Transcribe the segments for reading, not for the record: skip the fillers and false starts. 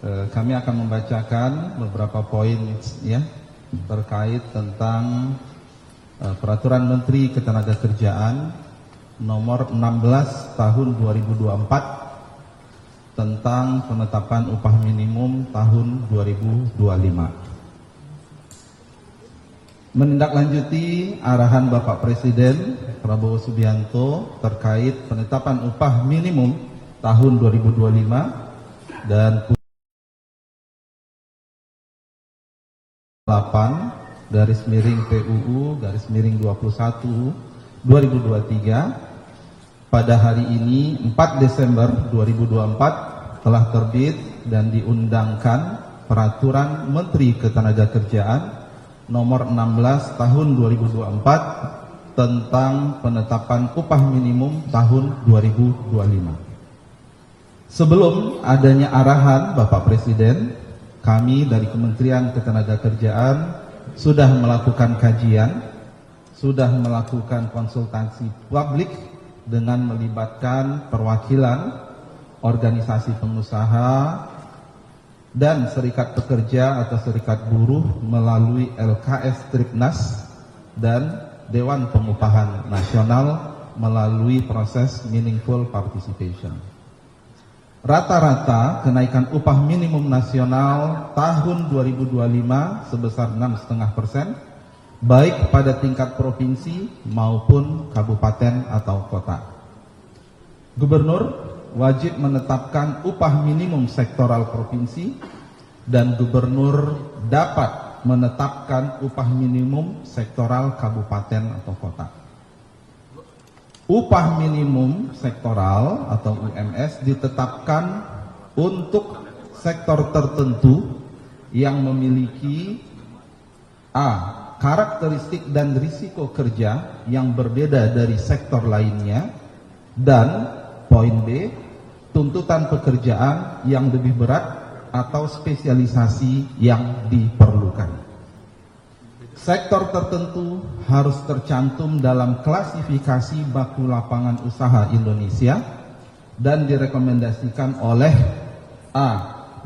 Kami akan membacakan beberapa poin ya terkait tentang Peraturan Menteri Ketenagakerjaan nomor 16 tahun 2024 tentang penetapan upah minimum tahun 2025. Menindaklanjuti arahan Bapak Presiden Prabowo Subianto terkait penetapan upah minimum tahun 2025 dan 8 garis miring PUU garis miring 21 2023 pada hari ini 4 Desember 2024 telah terbit dan diundangkan Peraturan Menteri Ketenagakerjaan nomor 16 tahun 2024 tentang penetapan upah minimum tahun 2025. Sebelum adanya arahan Bapak Presiden, kami dari Kementerian Ketenagakerjaan sudah melakukan kajian, sudah melakukan konsultasi publik dengan melibatkan perwakilan organisasi pengusaha dan serikat pekerja atau serikat buruh melalui LKS Tripnas dan Dewan Pengupahan Nasional melalui proses meaningful participation. Rata-rata kenaikan upah minimum nasional tahun 2025 sebesar 6,5%, baik pada tingkat provinsi maupun kabupaten atau kota. Gubernur wajib menetapkan upah minimum sektoral provinsi dan gubernur dapat menetapkan upah minimum sektoral kabupaten atau kota. Upah minimum sektoral atau UMS ditetapkan untuk sektor tertentu yang memiliki karakteristik dan risiko kerja yang berbeda dari sektor lainnya, dan poin B, tuntutan pekerjaan yang lebih berat atau spesialisasi yang diperlukan. Sektor tertentu harus tercantum dalam klasifikasi baku lapangan usaha Indonesia dan direkomendasikan oleh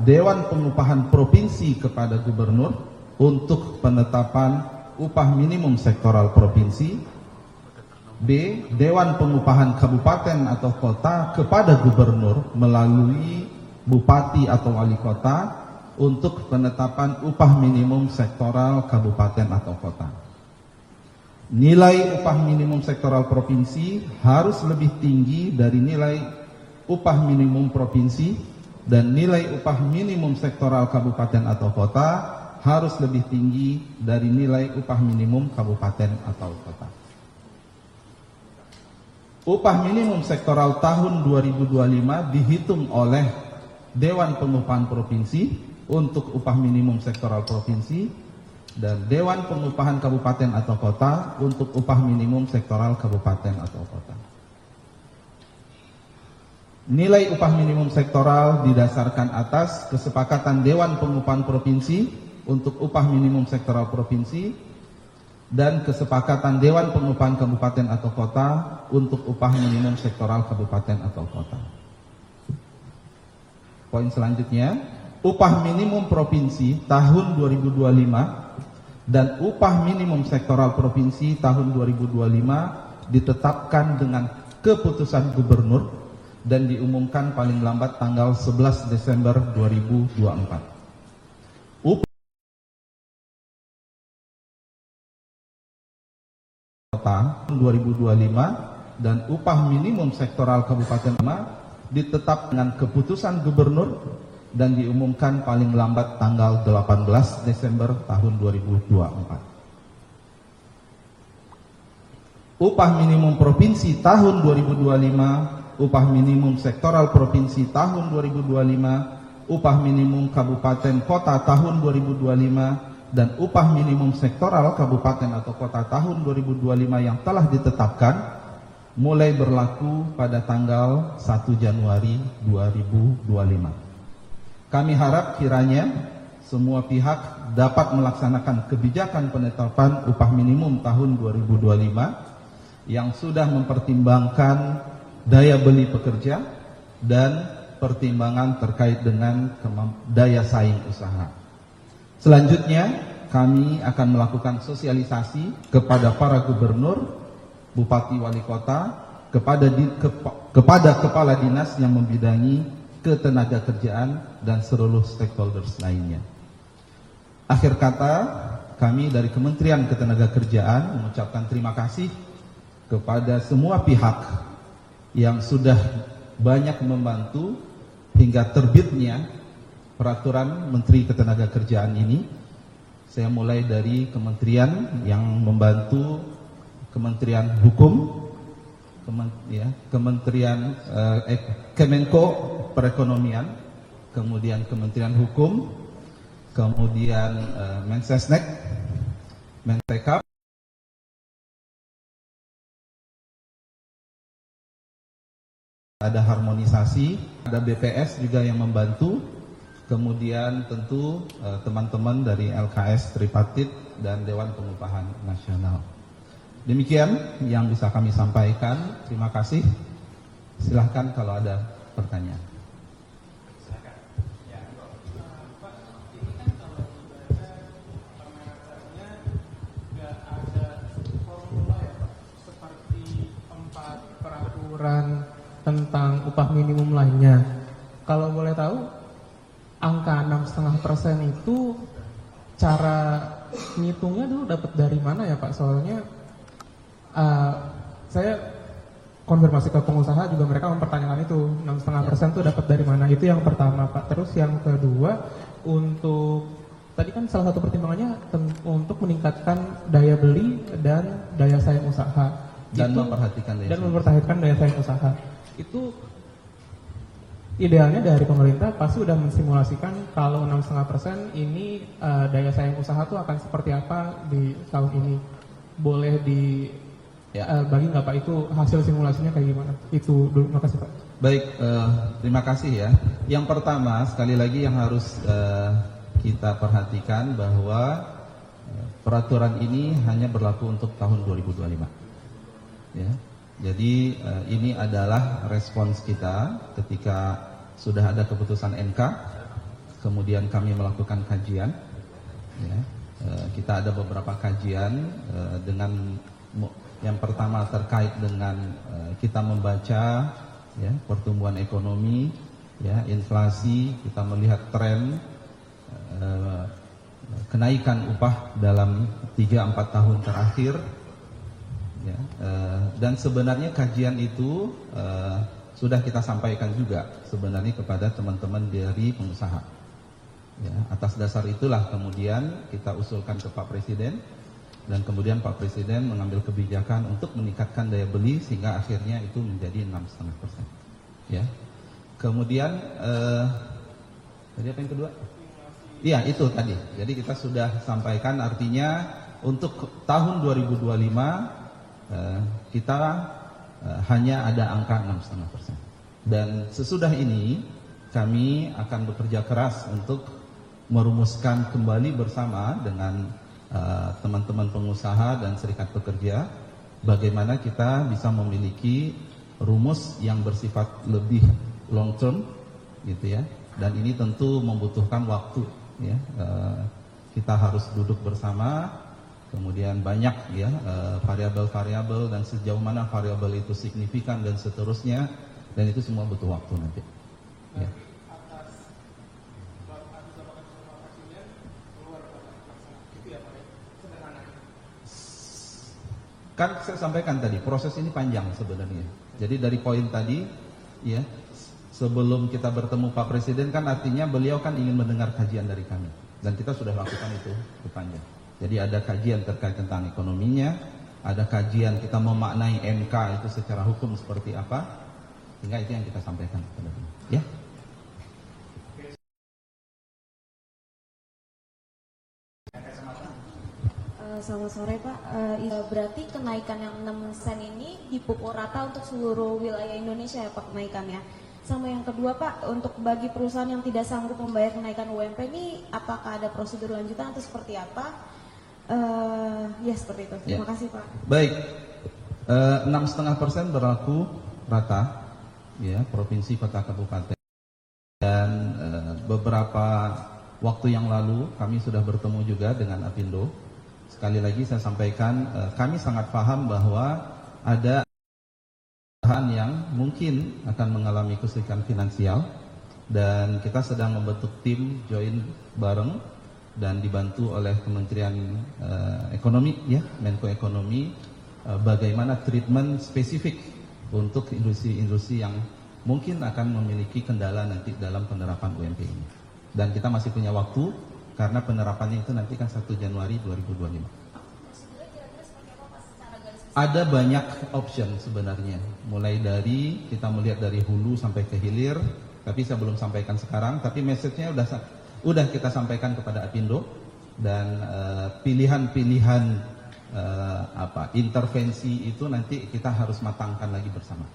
Dewan Pengupahan Provinsi kepada Gubernur untuk penetapan upah minimum sektoral provinsi, B. Dewan Pengupahan Kabupaten atau Kota kepada Gubernur melalui Bupati atau Wali Kota untuk penetapan upah minimum sektoral kabupaten atau kota. Nilai upah minimum sektoral provinsi harus lebih tinggi dari nilai upah minimum provinsi, dan nilai upah minimum sektoral kabupaten atau kota harus lebih tinggi dari nilai upah minimum kabupaten atau kota. Upah minimum sektoral tahun 2025 dihitung oleh Dewan Pengupahan Provinsi untuk upah minimum sektoral provinsi dan Dewan Pengupahan Kabupaten atau Kota untuk upah minimum sektoral kabupaten atau kota. Nilai upah minimum sektoral didasarkan atas kesepakatan Dewan Pengupahan Provinsi untuk upah minimum sektoral provinsi dan kesepakatan Dewan Pengupahan Kabupaten atau Kota untuk upah minimum sektoral kabupaten atau kota. Poin selanjutnya, upah minimum provinsi tahun 2025 dan upah minimum sektoral provinsi tahun 2025 ditetapkan dengan keputusan gubernur dan diumumkan paling lambat tanggal 11 Desember 2024. Upah kota 2025 dan upah minimum sektoral kabupaten ditetapkan dengan keputusan gubernur dan diumumkan paling lambat tanggal 18 Desember tahun 2024. Upah minimum provinsi tahun 2025, upah minimum sektoral provinsi tahun 2025, upah minimum kabupaten kota tahun 2025, dan upah minimum sektoral kabupaten atau kota tahun 2025 yang telah ditetapkan mulai berlaku pada tanggal 1 Januari 2025. Kami harap kiranya semua pihak dapat melaksanakan kebijakan penetapan upah minimum tahun 2025 yang sudah mempertimbangkan daya beli pekerja dan pertimbangan terkait dengan daya saing usaha. Selanjutnya, kami akan melakukan sosialisasi kepada para gubernur, bupati, wali kota, kepada kepala dinas yang membidangi ketenagakerjaan dan seluruh stakeholders lainnya. Akhir kata, kami dari Kementerian Ketenagakerjaan mengucapkan terima kasih kepada semua pihak yang sudah banyak membantu hingga terbitnya peraturan Menteri Ketenagakerjaan ini. Saya mulai dari kementerian yang membantu, Kementerian Hukum, Kementerian Kemenko Perekonomian, kemudian Kementerian Hukum, kemudian Mensesnek, Mentekap, ada harmonisasi, ada BPS juga yang membantu, kemudian tentu teman-teman dari LKS Tripartit dan Dewan Pengupahan Nasional. Demikian yang bisa kami sampaikan. Terima kasih. Silahkan kalau ada pertanyaan. Peraturan tentang upah minimum lainnya. Kalau boleh tahu, angka 6,5% itu cara ngitungnya dulu dapat dari mana ya Pak? Soalnya saya konfirmasi ke pengusaha juga, mereka mempertanyakan itu 6,5% itu dapat dari mana. Itu yang pertama Pak. Terus yang kedua, untuk tadi kan salah satu pertimbangannya untuk meningkatkan daya beli dan daya saing usaha Dan itu, memperhatikan daya saing usaha. Itu idealnya dari pemerintah pasti sudah mensimulasikan kalau 6,5% ini daya saing usaha itu akan seperti apa di tahun ini. Boleh bagi nggak Pak itu hasil simulasinya kayak gimana? Itu dulu, makasih Pak. Baik, terima kasih ya. Yang pertama, sekali lagi yang harus kita perhatikan bahwa peraturan ini hanya berlaku untuk tahun 2025. Ya, jadi ini adalah respons kita ketika sudah ada keputusan MK, kemudian kami melakukan kajian. Ya, kita ada beberapa kajian dengan yang pertama terkait dengan kita membaca ya, pertumbuhan ekonomi, ya, inflasi, kita melihat tren kenaikan upah dalam 3-4 tahun terakhir. Ya, dan sebenarnya kajian itu sudah kita sampaikan juga sebenarnya kepada teman-teman dari pengusaha. Ya, atas dasar itulah kemudian kita usulkan ke Pak Presiden, dan kemudian Pak Presiden mengambil kebijakan untuk meningkatkan daya beli sehingga akhirnya itu menjadi 6,5%. Ya, kemudian tadi apa yang kedua? Iya itu tadi. Jadi kita sudah sampaikan, artinya untuk tahun 2025 kita hanya ada angka 6,5%. Dan sesudah ini kami akan bekerja keras untuk merumuskan kembali bersama dengan teman-teman pengusaha dan serikat pekerja bagaimana kita bisa memiliki rumus yang bersifat lebih long term gitu ya. Dan ini tentu membutuhkan waktu ya. Kita harus duduk bersama. Kemudian banyak ya variabel-variabel dan sejauh mana variabel itu signifikan dan seterusnya, dan itu semua butuh waktu nanti. Ya. Kan saya sampaikan tadi proses ini panjang sebenarnya. Jadi dari poin tadi ya, sebelum kita bertemu Pak Presiden kan artinya beliau kan ingin mendengar kajian dari kami, dan kita sudah lakukan itu panjang. Jadi ada kajian terkait tentang ekonominya, ada kajian kita memaknai MK itu secara hukum seperti apa, sehingga itu yang kita sampaikan kepada ya. Selamat sore Pak. Berarti kenaikan yang 6 sen ini dipukul rata untuk seluruh wilayah Indonesia ya Pak kenaikannya. Sama yang kedua Pak, untuk bagi perusahaan yang tidak sanggup membayar kenaikan UMP ini, apakah ada prosedur lanjutan atau seperti apa? Ya seperti itu. Terima kasih Pak. Baik, 6,5% berlaku rata, ya, provinsi, kota, kabupaten. Dan beberapa waktu yang lalu kami sudah bertemu juga dengan Apindo. Sekali lagi saya sampaikan, kami sangat paham bahwa ada perusahaan yang mungkin akan mengalami kesulitan finansial, dan kita sedang membentuk tim join bareng dan dibantu oleh Kementerian Ekonomi, ya, Menko Ekonomi, bagaimana treatment spesifik untuk industri-industri yang mungkin akan memiliki kendala nanti dalam penerapan UMP ini. Dan kita masih punya waktu karena penerapannya itu nanti kan 1 Januari 2025. Ada banyak option sebenarnya, mulai dari kita melihat dari hulu sampai ke hilir, tapi saya belum sampaikan sekarang. Tapi message-nya udah kita sampaikan kepada Apindo, dan pilihan-pilihan intervensi itu nanti kita harus matangkan lagi bersama.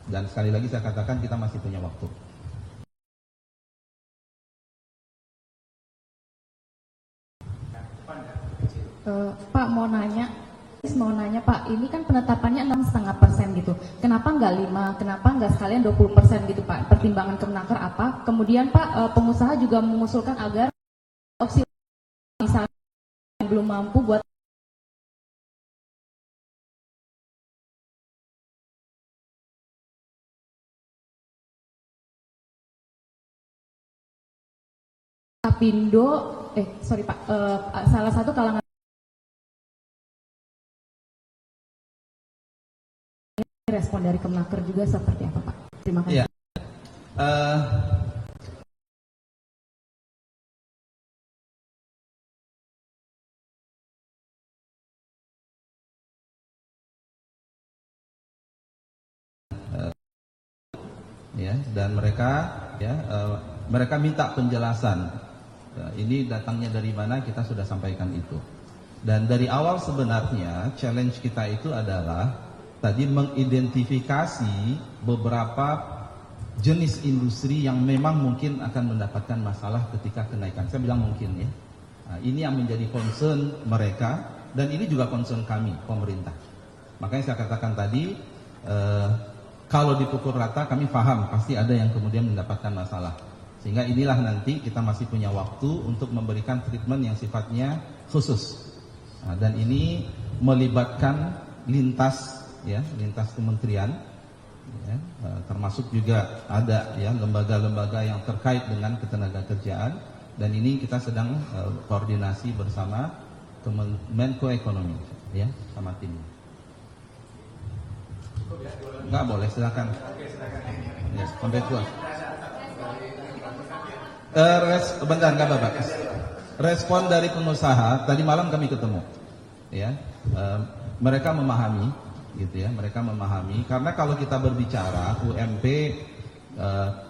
Dan sekali lagi saya katakan kita masih punya waktu. Pak mau nanya Pak, ini kan penetapannya 6,5% gitu. Kenapa nggak 5? Kenapa nggak sekalian 20% gitu Pak? Pertimbangan Kemenaker apa? Kemudian Pak, pengusaha juga mengusulkan agar opsi misalnya yang belum mampu buat Apindo, sorry Pak, salah satu kalangan respon dari Kemenaker juga seperti apa Pak? Terima kasih. Ya. Ya, dan mereka minta penjelasan. Ini datangnya dari mana, kita sudah sampaikan itu. Dan dari awal sebenarnya challenge kita itu adalah tadi mengidentifikasi beberapa jenis industri yang memang mungkin akan mendapatkan masalah ketika kenaikan. Saya bilang mungkin, ya. Nah, ini yang menjadi concern mereka, dan ini juga concern kami, pemerintah. Makanya saya katakan tadi, kalau dipukul rata kami paham pasti ada yang kemudian mendapatkan masalah. Sehingga inilah nanti kita masih punya waktu untuk memberikan treatment yang sifatnya khusus. Nah, dan ini melibatkan lintas kementerian, ya, termasuk juga ada ya lembaga-lembaga yang terkait dengan ketenagakerjaan, dan ini kita sedang koordinasi bersama Menko Ekonomi, ya, sama tim. Enggak boleh, silakan. Yes, sampai tua. Bentar, enggak Bapak. Respon dari pengusaha tadi malam kami ketemu, ya, mereka memahami, gitu ya, mereka memahami karena kalau kita berbicara UMP,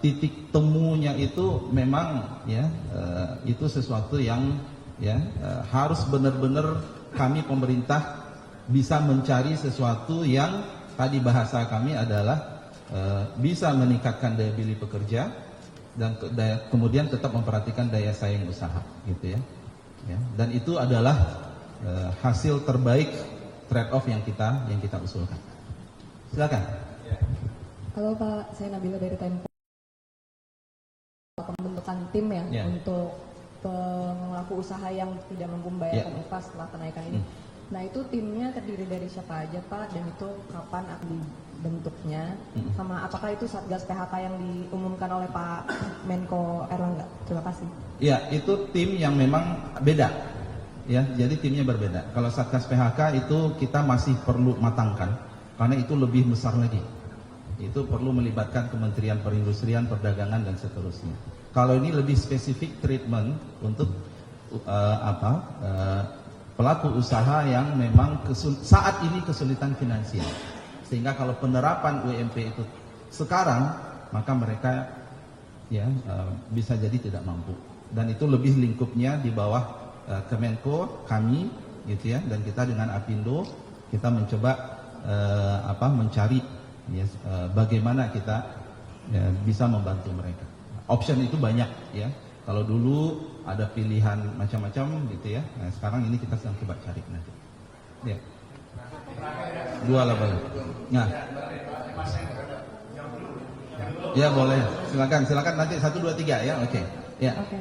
titik temunya itu memang, ya, itu sesuatu yang, ya, harus benar-benar kami pemerintah bisa mencari sesuatu yang tadi bahasa kami adalah bisa meningkatkan daya beli pekerja dan kemudian tetap memperhatikan daya saing usaha, gitu ya. Dan itu adalah hasil terbaik trade-off yang kita usulkan. Silakan. Halo Pak, saya Nabila dari Tempo. Pembentukan tim ya, untuk pelaku usaha yang tidak mampu membayarkan upah setelah kenaikan ini. Nah itu timnya terdiri dari siapa aja Pak, dan itu kapan akan dibentuknya, sama apakah itu Satgas PHK yang diumumkan oleh Pak Menko Erlangga? Terima kasih. Ya, itu tim yang memang beda, ya, jadi timnya berbeda. Kalau Satgas PHK itu kita masih perlu matangkan, karena itu lebih besar lagi. Itu perlu melibatkan Kementerian Perindustrian, Perdagangan, dan seterusnya. Kalau ini lebih spesifik treatment untuk pelaku usaha yang memang saat ini kesulitan finansial, sehingga kalau penerapan UMP itu sekarang, maka mereka, ya, bisa jadi tidak mampu, dan itu lebih lingkupnya di bawah Kemenko, kami, gitu ya, dan kita dengan Apindo kita mencoba mencari, ya, bagaimana kita, ya, bisa membantu mereka. Option itu banyak, ya. Kalau dulu ada pilihan macam-macam, gitu ya. Nah, sekarang ini kita sedang coba cari nanti. Ya. Dua lah, Bang. Nah. Ya boleh, silakan nanti 1, 2, 3 ya, oke. Ya. Oke,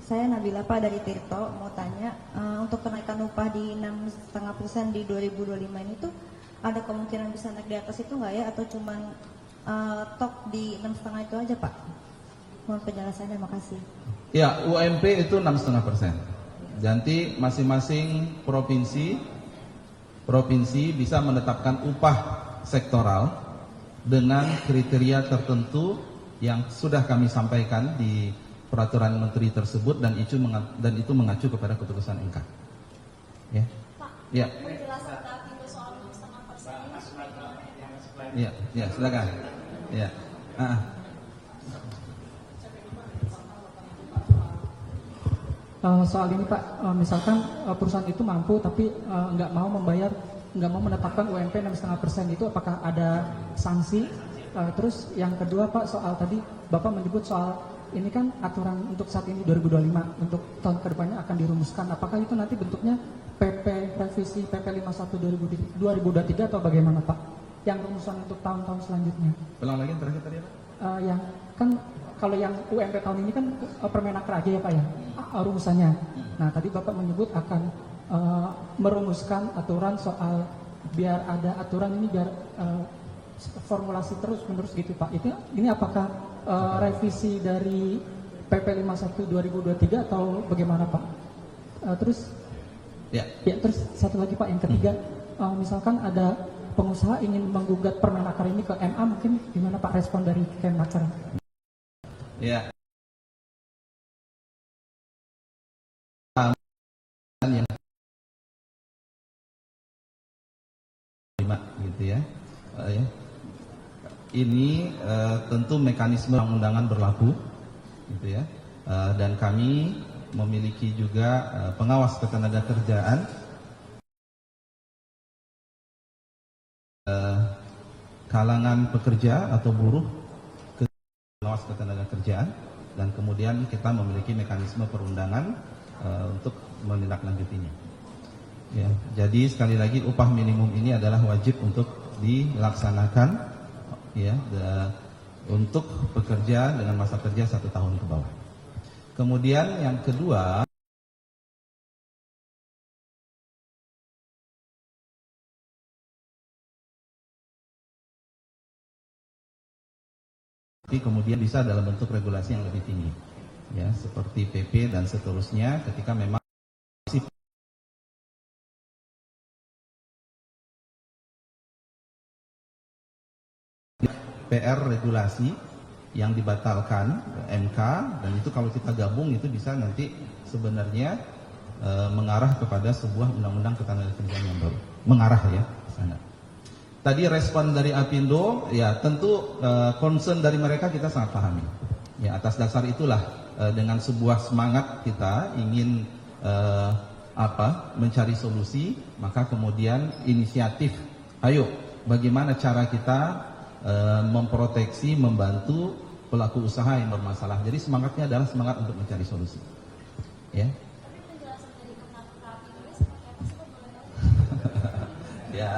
saya Nabila Pak dari Tirto mau tanya untuk kenaikan upah di 6,5% di 2025 ini tuh ada kemungkinan bisa naik di atas itu nggak ya atau cuman top di 6,5 itu aja Pak? Mohon penjelasannya, makasih. Ya, UMP itu 6,5%. Nanti masing-masing provinsi bisa menetapkan upah sektoral dengan kriteria tertentu yang sudah kami sampaikan di peraturan menteri tersebut dan itu mengacu kepada keputusan MK. Ya. Pak, Ya. penjelasan Davindo soal 6,5% ini supaya gimana? Ya, silakan. Ya. Soal ini Pak, misalkan perusahaan itu mampu tapi nggak mau menetapkan UMP 6,5%, itu apakah ada sanksi? Terus yang kedua Pak, soal tadi Bapak menyebut soal ini kan aturan untuk saat ini 2025, untuk tahun kedepannya akan dirumuskan. Apakah itu nanti bentuknya PP revisi PP 51 2023 atau bagaimana Pak? Yang rumusan untuk tahun-tahun selanjutnya? Ulang lagi yang terakhir tadi apa? Yang kan kalau yang UMP tahun ini kan Permenaker aja ya Pak ya, rumusannya. Nah tadi Bapak menyebut akan merumuskan aturan soal biar ada aturan ini biar formulasi terus menerus gitu Pak. Ini apakah revisi dari PP 51 2023 atau bagaimana Pak? Terus terus satu lagi Pak, yang ketiga, misalkan ada pengusaha ingin menggugat Permenaker ini ke MA, mungkin gimana Pak respon dari Kemenaker? Ya. Gitu ya. Ini tentu mekanisme undangan berlaku, gitu ya. Dan kami memiliki juga pengawas ketenagakerjaan, kalangan pekerja atau buruh, pengawas ketenagakerjaan, dan kemudian kita memiliki mekanisme perundangan untuk menindaklanjutinya. Ya, jadi sekali lagi upah minimum ini adalah wajib untuk dilaksanakan, ya, untuk pekerja dengan masa kerja 1 tahun ke bawah. Kemudian yang kedua, tapi kemudian bisa dalam bentuk regulasi yang lebih tinggi, ya, seperti PP dan seterusnya, ketika memang PR regulasi yang dibatalkan MK, dan itu kalau kita gabung itu bisa nanti sebenarnya mengarah kepada sebuah undang-undang ketenagakerjaan yang baru, mengarah ya ke sana. Tadi respon dari Apindo, ya tentu concern dari mereka kita sangat pahami. Ya, atas dasar itulah dengan sebuah semangat kita ingin mencari solusi, maka kemudian inisiatif, ayo bagaimana cara kita memproteksi, membantu pelaku usaha yang bermasalah. Jadi semangatnya adalah semangat untuk mencari solusi. Ya. Tapi penjelasan dari Kemenaker ini seperti apa sih Pak, boleh tahu? Ya,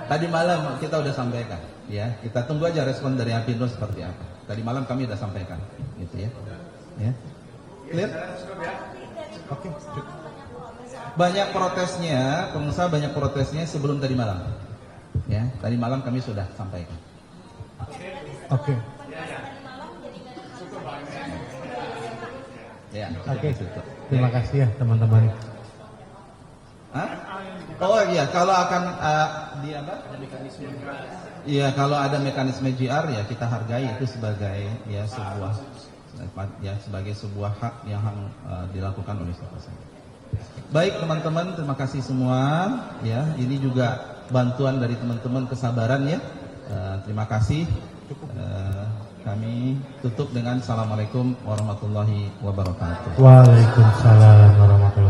tadi malam kita udah sampaikan. Ya, kita tunggu aja respon dari Apindo seperti apa. Tadi malam kami udah sampaikan, gitu ya. Ya. Clear? Oke. Banyak protesnya, pengusaha banyak protesnya sebelum tadi malam. Ya, tadi malam kami sudah sampaikan. Oke. Ya, Oke. Terima kasih ya teman-teman. Hah? Oh iya, kalau akan di apa? Iya, kalau ada mekanisme GR ya kita hargai itu sebagai sebagai sebuah hak yang dilakukan oleh siapa saja. Baik teman-teman, terima kasih semua. Ya, ini juga bantuan dari teman-teman kesabaran ya. Terima kasih. Kami tutup dengan Assalamualaikum warahmatullahi wabarakatuh. Waalaikumsalam warahmatullahi wabarakatuh.